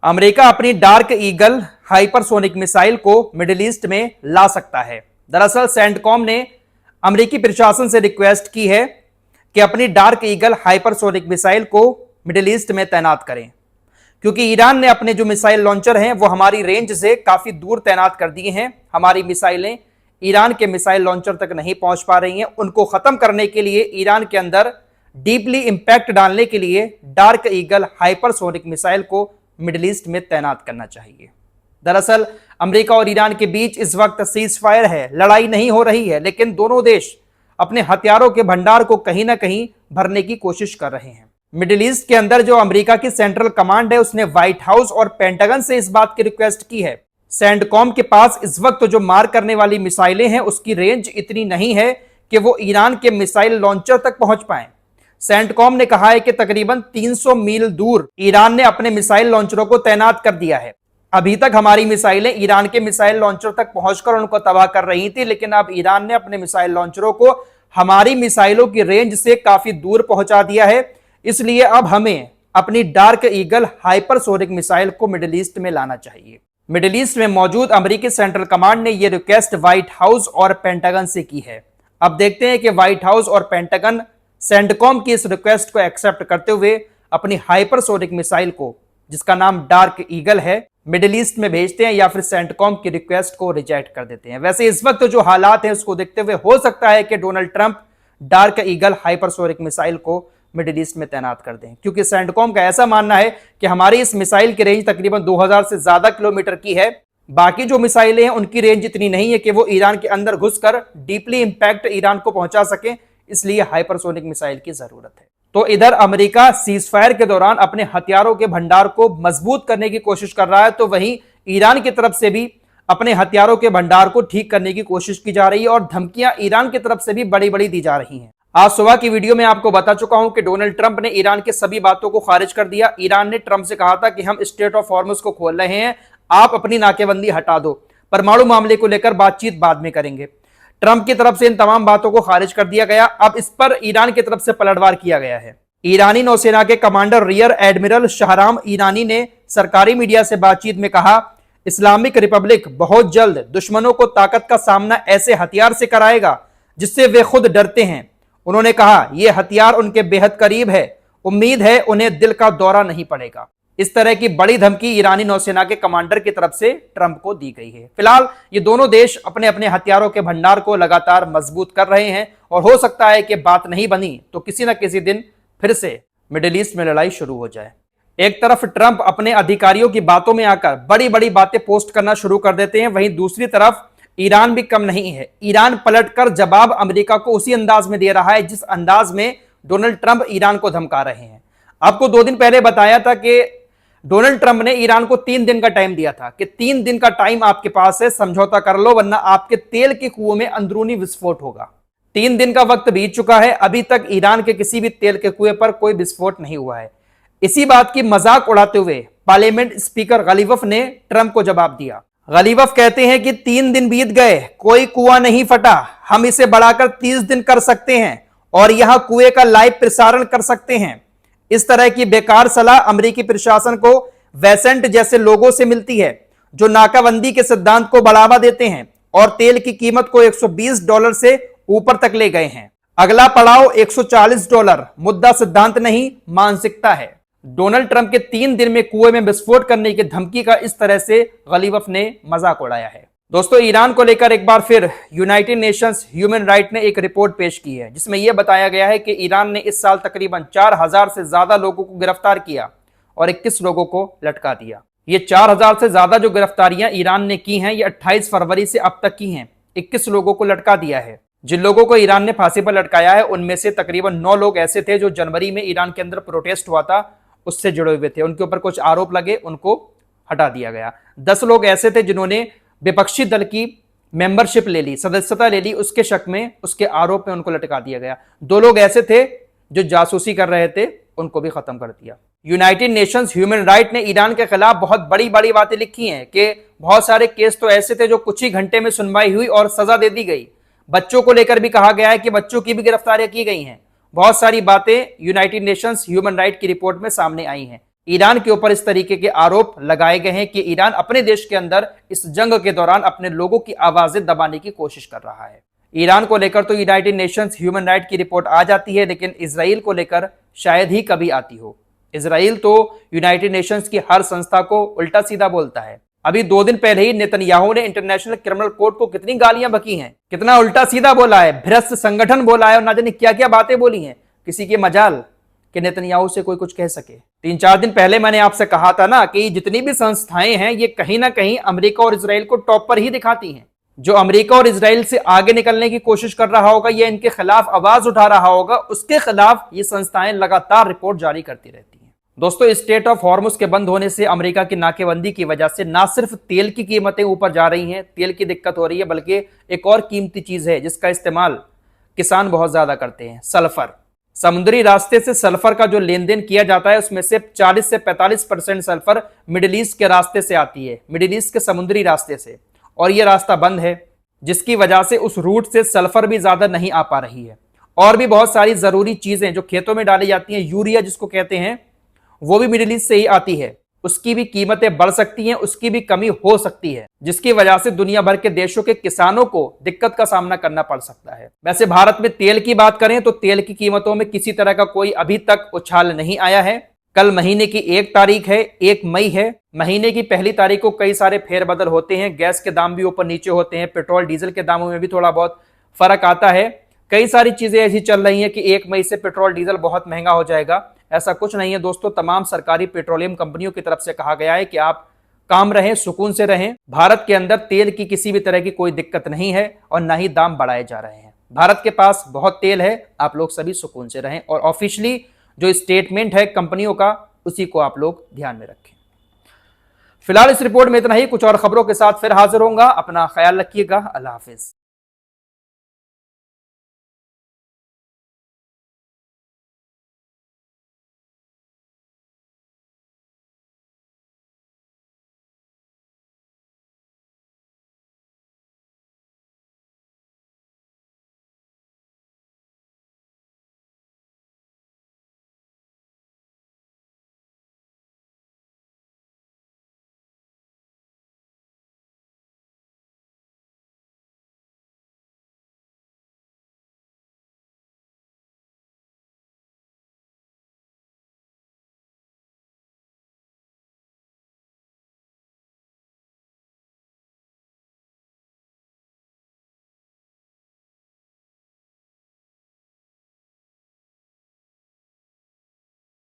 America अपनी dark eagle hypersonic missile को middle east में ला सकता है। दरअसल सेंटकॉम ने अमेरिकी प्रशासन से रिक्वेस्ट की है कि अपनी डार्क ईगल हाइपरसोनिक मिसाइल को मिडिल ईस्ट में तैनात करें, क्योंकि ईरान ने अपने जो मिसाइल लॉन्चर हैं वो हमारी रेंज से काफी दूर तैनात कर दिए हैं। हमारी मिसाइलें ईरान के मिसाइल लॉन्चर तक नहीं पहुंच पा रही हैं। उनको खत्म करने के लिए ईरान के अंदर डीपली इंपैक्ट डालने के लिए डार्क ईगल हाइपरसोनिक मिसाइल को मिडिल ईस्ट में तैनात करना चाहिए। दरअसल अमेरिका और ईरान के बीच इस वक्त सीज फायर है, लड़ाई नहीं हो रही है, लेकिन दोनों देश अपने हथियारों के भंडार को कहीं ना कहीं भरने की कोशिश कर रहे हैं। मिडिल ईस्ट के अंदर जो अमेरिका की सेंट्रल कमांड है उसने व्हाइट हाउस और पेंटागन से इस बात की रिक्वेस्ट की है। सेंटकॉम के पास इस वक्त जो मार करने वाली मिसाइलें हैं उसकी रेंज इतनी नहीं है कि वो ईरान के मिसाइल लॉन्चर तक पहुंच पाए। सेंटकॉम ने कहा है कि तकरीबन 300 मील दूर ईरान ने अपने मिसाइल लॉन्चरों को तैनात कर दिया है। अभी तक हमारी मिसाइलें ईरान के मिसाइल लॉन्चर तक पहुंचकर उनको तबाह कर रही थी, लेकिन अब ईरान ने अपने मिसाइल लॉन्चरों को हमारी मिसाइलों की रेंज से काफी दूर पहुंचा दिया है। इसलिए अब हमें अपनी डार्क ईगल हाइपरसोनिक मिसाइल को मिडिल ईस्ट में लाना चाहिए। मिडिल ईस्ट में मौजूद अमेरिकी सेंट्रल कमांड ने यह रिक्वेस्ट व्हाइट हाउस और पेंटागन से की है। अब देखते हैं कि व्हाइट हाउस और पेंटागन सेंटकॉम की इस रिक्वेस्ट को एक्सेप्ट करते हुए अपनी हाइपरसोनिक मिसाइल को, जिसका नाम डार्क ईगल है, मिडिल ईस्ट में भेजते हैं या फिर सेंटकॉम की रिक्वेस्ट को रिजेक्ट कर देते हैं। वैसे इस वक्त जो हालात हैं उसको देखते हुए हो सकता है कि Donald Trump dark eagle hypersonic missile को मिडिल ईस्ट में तैनात कर दें, क्योंकि सेंटकॉम का ऐसा मानना है कि हमारी इस मिसाइल की रेंज तकरीबन 2000 से ज्यादा किलोमीटर की है। बाकी जो मिसाइलें हैं उनकी रेंज इतनी नहीं है कि वो ईरान के अंदर घुसकर डीपली इंपैक्ट ईरान को पहुंचा सके, इसलिए हाइपरसोनिक मिसाइल की जरूरत है। तो इधर अमेरिका सीजफायर के दौरान अपने हथियारों के भंडार को मजबूत करने की कोशिश कर रहा है, तो वहीं ईरान की तरफ से भी अपने हथियारों के भंडार को ठीक करने की कोशिश की जा रही है और धमकियां ईरान की तरफ से भी बड़ी बड़ी दी जा रही हैं। आज सुबह की वीडियो में आपको बता चुका हूं कि डोनाल्ड ट्रंप ने ईरान की सभी बातों को खारिज कर दिया। ईरान ने ट्रंप से कहा था कि हम स्ट्रेट ऑफ हॉर्मुज को खोल रहे हैं, आप अपनी नाकेबंदी हटा दो, परमाणु मामले को लेकर बातचीत बाद में करेंगे। ट्रंप की तरफ से इन तमाम बातों को खारिज कर दिया गया। अब इस पर ईरान की तरफ से पलटवार किया गया है। ईरानी नौसेना के commander rear admiral Shahram Irani ने सरकारी मीडिया से बातचीत में कहा, इस्लामिक रिपब्लिक बहुत जल्द दुश्मनों को ताकत का सामना ऐसे हथियार से कराएगा जिससे वे खुद डरते हैं। उन्होंने कहा, यह हथियार उनके बेहद करीब है, उम्मीद है उन्हें दिल का दौरा नहीं पड़ेगा। इस तरह की बड़ी धमकी ईरानी नौसेना के कमांडर की तरफ से ट्रंप को दी गई है। फिलहाल ये दोनों देश अपने अपने हथियारों के भंडार को लगातार मजबूत कर रहे हैं और हो सकता है कि बात नहीं बनी तो किसी न किसी दिन फिर से मिडिल ईस्ट में लड़ाई शुरू हो जाए। एक तरफ ट्रंप अपने अधिकारियों की बातों में आकर बड़ी बड़ी बातें पोस्ट करना शुरू कर देते हैं, वहीं दूसरी तरफ ईरान भी कम नहीं है। ईरान पलटकर जवाब अमेरिका को उसी अंदाज में दे रहा है जिस अंदाज में डोनाल्ड ट्रंप ईरान को धमका रहे हैं। आपको 2 दिन पहले बताया था कि डोनाल्ड ट्रंप ने ईरान को 3 दिन का टाइम दिया था कि 3 दिन का टाइम आपके पास है, समझौता कर लो वरना आपके तेल के कुओं में अंदरूनी विस्फोट होगा। 3 दिन का वक्त बीत चुका है, अभी तक ईरान के किसी भी तेल के कुएं पर कोई विस्फोट नहीं हुआ है। इसी बात की मजाक उड़ाते हुए पार्लियामेंट स्पीकर गलीवफ ने ट्रंप को जवाब दिया। गलीवफ कहते हैं कि 3 दिन बीत गए, कोई कुआं नहीं फटा, हम इसे बढ़ाकर 30 दिन कर सकते हैं और यहां कुएं का लाइव प्रसारण कर सकते हैं। इस तरह की बेकार सलाह अमेरिकी प्रशासन को वेसेंट जैसे लोगों से मिलती है जो नाकाबंदी के सिद्धांत को बढ़ावा देते हैं और तेल की कीमत को $120 से ऊपर तक ले गए हैं। अगला पड़ाव $140, मुद्दा सिद्धांत नहीं मानसिकता है। डोनाल्ड ट्रंप के 3 दिन में कुएं में विस्फोट करने की धमकी का इस तरह से गलीवफ ने मजाक उड़ाया है। दोस्तों, ईरान को लेकर एक बार फिर यूनाइटेड नेशंस ह्यूमन राइट ने एक रिपोर्ट पेश की है जिसमें यह बताया गया है कि ईरान ने इस साल तकरीबन 4000 से ज्यादा लोगों को गिरफ्तार किया और 21 लोगों को लटका दिया। ये 4000 से ज्यादा जो गिरफ्तारियां ईरान ने की हैं ये 28 फरवरी से अब तक की हैं। 21 लोगों को लटका दिया है। जिन लोगों को ईरान ने फांसी पर लटकाया है उनमें से तकरीबन 9 लोग ऐसे थे जो जनवरी में ईरान के अंदर प्रोटेस्ट हुआ था उससे जुड़े हुए थे। उनके ऊपर कुछ आरोप लगे, उनको हटा दिया गया। 10 लोग ऐसे थे जिन्होंने विपक्षी दल की मेंबरशिप ले ली, सदस्यता ले ली, उसके शक में, उसके आरोप में उनको लटका दिया गया। 2 लोग ऐसे थे जो जासूसी कर रहे थे, उनको भी खत्म कर दिया। यूनाइटेड नेशंस ह्यूमन राइट ने ईरान के खिलाफ बहुत बड़ी बड़ी बातें लिखी हैं कि बहुत सारे केस तो ऐसे थे जो कुछ ही घंटे में सुनवाई हुई और सजा दे दी गई। बच्चों को लेकर भी कहा गया है कि बच्चों की भी गिरफ्तारियां की गई हैं। बहुत सारी बातें यूनाइटेड नेशंस ह्यूमन राइट की रिपोर्ट में सामने आई हैं। ईरान के ऊपर इस तरीके के आरोप लगाए गए हैं कि ईरान अपने देश के अंदर इस जंग के दौरान अपने लोगों की आवाजें दबाने की कोशिश कर रहा है। ईरान को लेकर तो यूनाइटेड नेशंस ह्यूमन राइट की रिपोर्ट आ जाती है, लेकिन इसराइल को लेकर शायद ही कभी आती हो। इसराइल तो यूनाइटेड नेशंस की हर संस्था को उल्टा सीधा बोलता है। अभी 2 दिन पहले ही नेतन्याहू ने इंटरनेशनल क्रिमिनल कोर्ट को कितनी गालियां बकी हैं, कितना उल्टा सीधा बोला है, भ्रष्ट संगठन बोला है और ना जाने क्या क्या बातें बोली हैं। किसी के मजाल कि नेतन्याहू से कोई कुछ कह सके। 3-4 दिन पहले मैंने आपसे कहा था ना कि जितनी भी संस्थाएं हैं ये कहीं ना कहीं अमेरिका और इजराइल को टॉप पर ही दिखाती हैं। जो अमेरिका और इजराइल से आगे निकलने की कोशिश कर रहा होगा या इनके खिलाफ आवाज उठा रहा होगा, उसके खिलाफ ये संस्थाएं लगातार रिपोर्ट जारी करती रहती हैं। दोस्तों, स्ट्रेट ऑफ हॉर्मुज के बंद होने से अमेरिका की नाकेबंदी की वजह से ना सिर्फ तेल की कीमतें ऊपर जा रही हैं, तेल की दिक्कत हो रही है, बल्कि एक और कीमती चीज है जिसका इस्तेमाल किसान बहुत ज्यादा करते हैं, सल्फर। समुद्री रास्ते से सल्फर का जो लेन देन किया जाता है उसमें से 40 से 45% सल्फर मिडिल ईस्ट के रास्ते से आती है, मिडिल ईस्ट के समुद्री रास्ते से, और यह रास्ता बंद है जिसकी वजह से उस रूट से सल्फर भी ज्यादा नहीं आ पा रही है। और भी बहुत सारी जरूरी चीजें जो खेतों में डाली जाती हैं, यूरिया जिसको कहते हैं, वो भी मिडिल ईस्ट से ही आती है। उसकी भी कीमतें बढ़ सकती हैं, उसकी भी कमी हो सकती है, जिसकी वजह से दुनिया भर के देशों के किसानों को दिक्कत का सामना करना पड़ सकता है। वैसे भारत में तेल की बात करें तो तेल की कीमतों में किसी तरह का कोई अभी तक उछाल नहीं आया है। कल महीने की 1 तारीख है, 1 मई है। महीने की पहली तारीख को कई सारे फेरबदल होते हैं, गैस के दाम भी ऊपर नीचे होते हैं, पेट्रोल डीजल के दामों में भी थोड़ा बहुत फर्क आता है। कई सारी चीजें ऐसी चल रही हैं कि 1 मई से पेट्रोल डीजल बहुत महंगा हो जाएगा। ऐसा कुछ नहीं है दोस्तों, तमाम सरकारी पेट्रोलियम कंपनियों की तरफ से कहा गया है कि आप काम रहें, सुकून से रहें। भारत के अंदर तेल की किसी भी तरह की कोई दिक्कत नहीं है और ना ही दाम बढ़ाए जा रहे हैं। भारत के पास बहुत तेल है, आप लोग सभी सुकून से रहें और ऑफिशियली जो स्टेटमेंट है कंपनियों का उसी को आप लोग ध्यान में रखें। फिलहाल इस रिपोर्ट में इतना ही, कुछ और खबरों के साथ फिर हाजिर होऊंगा। अपना ख्याल रखिएगा। अल्लाह हाफिज।